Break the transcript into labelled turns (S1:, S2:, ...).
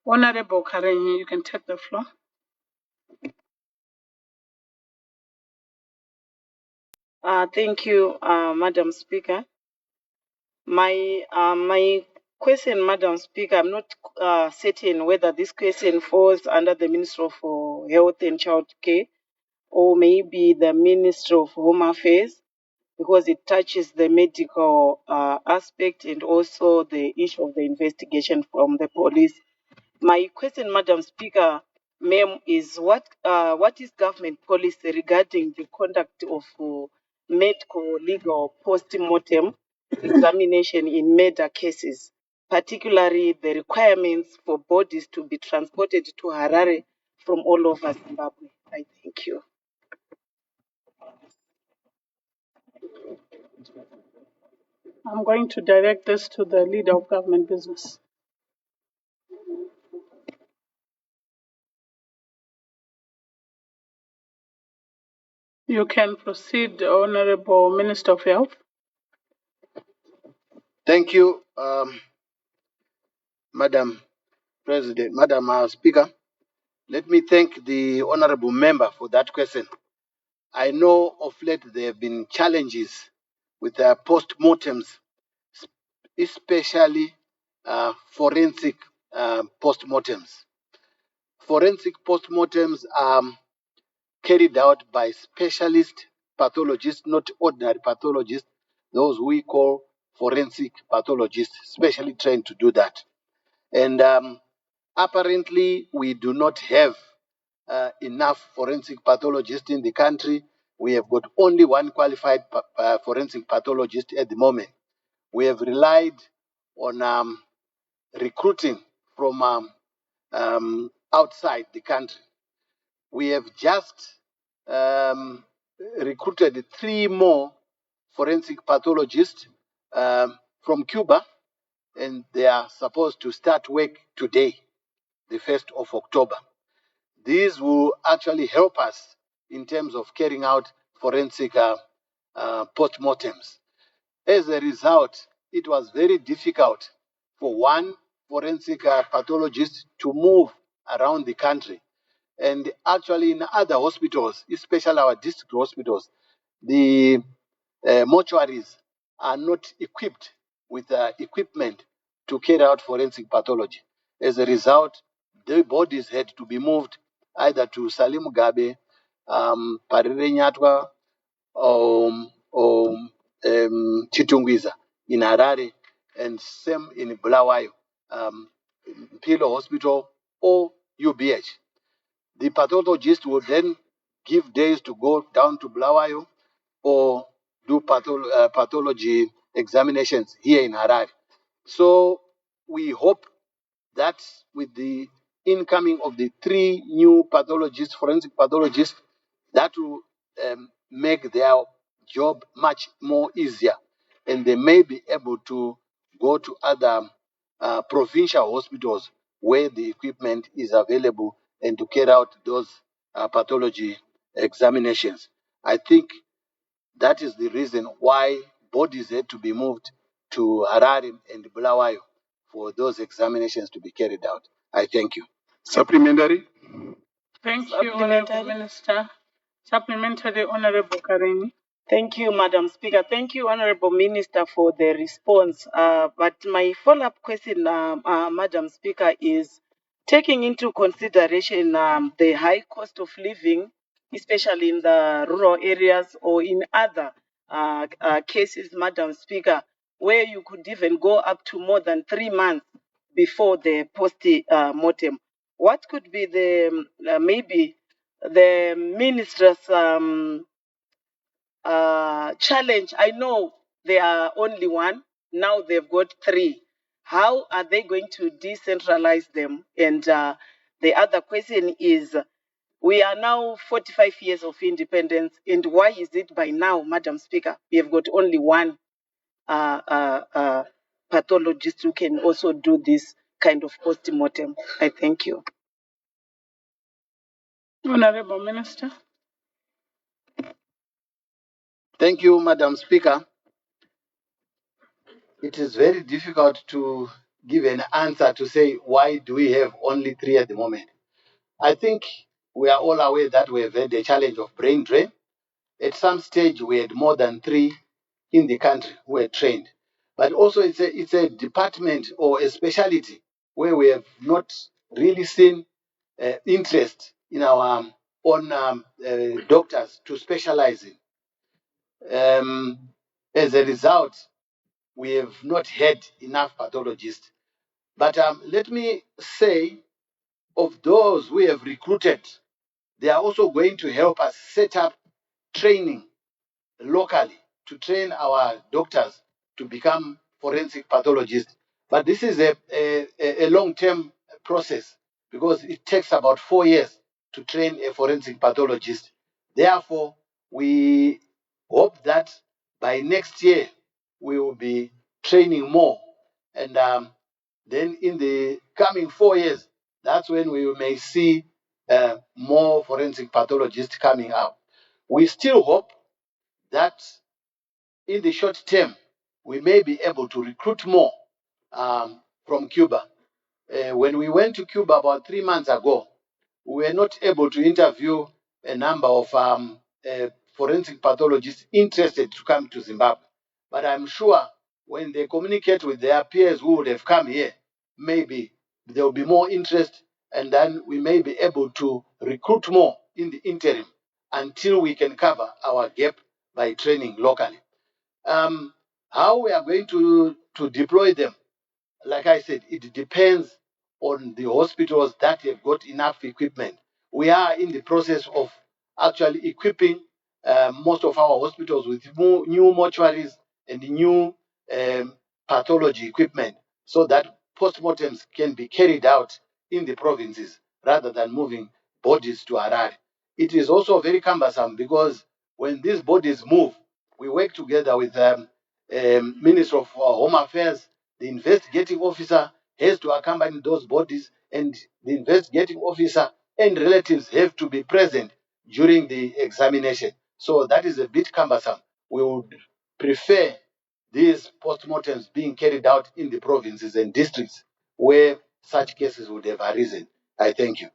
S1: Honorable KARENYI, you can take the floor.
S2: Thank you, Madam Speaker. My question, Madam Speaker, I'm not certain whether this question falls under the Ministry of Health and Child Care or maybe the Ministry of Home Affairs, because it touches the medical aspect and also the issue of the investigation from the police. My question, Madam Speaker, ma'am, is what is government policy regarding the conduct of medical legal post-mortem examination in murder cases, particularly the requirements for bodies to be transported to Harare from all over Zimbabwe? I thank you.
S1: I'm going to direct this to the leader of government business. You can proceed, Honorable Minister of Health.
S3: Thank you, Madam President, Madam Speaker. Let me thank the honorable member for that question. I know of late there have been challenges with post-mortems, especially forensic post-mortems. Forensic post-mortems are carried out by specialist pathologists, not ordinary pathologists, those we call forensic pathologists, specially trained to do that. And apparently, we do not have enough forensic pathologists in the country. We have got only one qualified forensic pathologist at the moment. We have relied on recruiting from outside the country. We have just recruited 3 more forensic pathologists from Cuba, and they are supposed to start work today, the 1st of October. These will actually help us in terms of carrying out forensic post-mortems. As a result, it was very difficult for one forensic pathologist to move around the country. And actually in other hospitals, especially our district hospitals, the mortuaries are not equipped with equipment to carry out forensic pathology. As a result, the bodies had to be moved either to Salim Gabe, Parire Nyatwa, or Chitungwiza in Harare, and same in Bulawayo, Pilo Hospital or UBH. The pathologist will then give days to go down to Bulawayo or do pathology examinations here in Harare. So we hope that with the incoming of the 3 new pathologists, forensic pathologists, that will make their job much more easier, and they may be able to go to other provincial hospitals where the equipment is available and to carry out those pathology examinations. I think that is the reason why bodies had to be moved to Harare and Bulawayo for those examinations to be carried out. I thank you.
S4: Supplementary.
S1: Thank you, Honorable Minister. Supplementary, Honorable KARENYI.
S2: Thank you, Madam Speaker. Thank you, Honorable Minister, for the response. But my follow-up question, Madam Speaker, is taking into consideration the high cost of living, especially in the rural areas or in other cases, Madam Speaker, where you could even go up to more than 3 months before the post-mortem. What could be the maybe the minister's challenge? I know they are only one. Now they've got 3. How are they going to decentralize them? And the other question is, we are now 45 years of independence, and why is it by now, Madam Speaker, we have got only one pathologist who can also do this kind of post-mortem? I thank you.
S1: Honorable Minister.
S3: Thank you, Madam Speaker. It is very difficult to give an answer to say why do we have only 3 at the moment. I think we are all aware that we have had the challenge of brain drain. At some stage, we had more than 3 in the country who were trained. But also, it's a department or a specialty where we have not really seen interest in our own doctors to specialize in. As a result, we have not had enough pathologists. But let me say, of those we have recruited, they are also going to help us set up training locally to train our doctors to become forensic pathologists. But this is a long-term process because it takes about 4 years to train a forensic pathologist. Therefore, we hope that by next year we will be training more. And then in the coming 4 years, that's when we may see more forensic pathologists coming out. We still hope that in the short term, we may be able to recruit more from Cuba. When we went to Cuba about 3 months ago, we were not able to interview a number of forensic pathologists interested to come to Zimbabwe. But I'm sure when they communicate with their peers who would have come here, maybe there will be more interest, and then we may be able to recruit more in the interim until we can cover our gap by training locally. How we are going to deploy them, like I said, it depends on the hospitals that have got enough equipment. We are in the process of actually equipping most of our hospitals with new mortuaries and new pathology equipment so that postmortems can be carried out in the provinces rather than moving bodies to Harare. It is also very cumbersome because when these bodies move, we work together with Minister of Home Affairs. The investigating officer has to accompany those bodies, and the investigating officer and relatives have to be present during the examination. So that is a bit cumbersome. We would prefer these postmortems being carried out in the provinces and districts where such cases would have arisen. I thank you.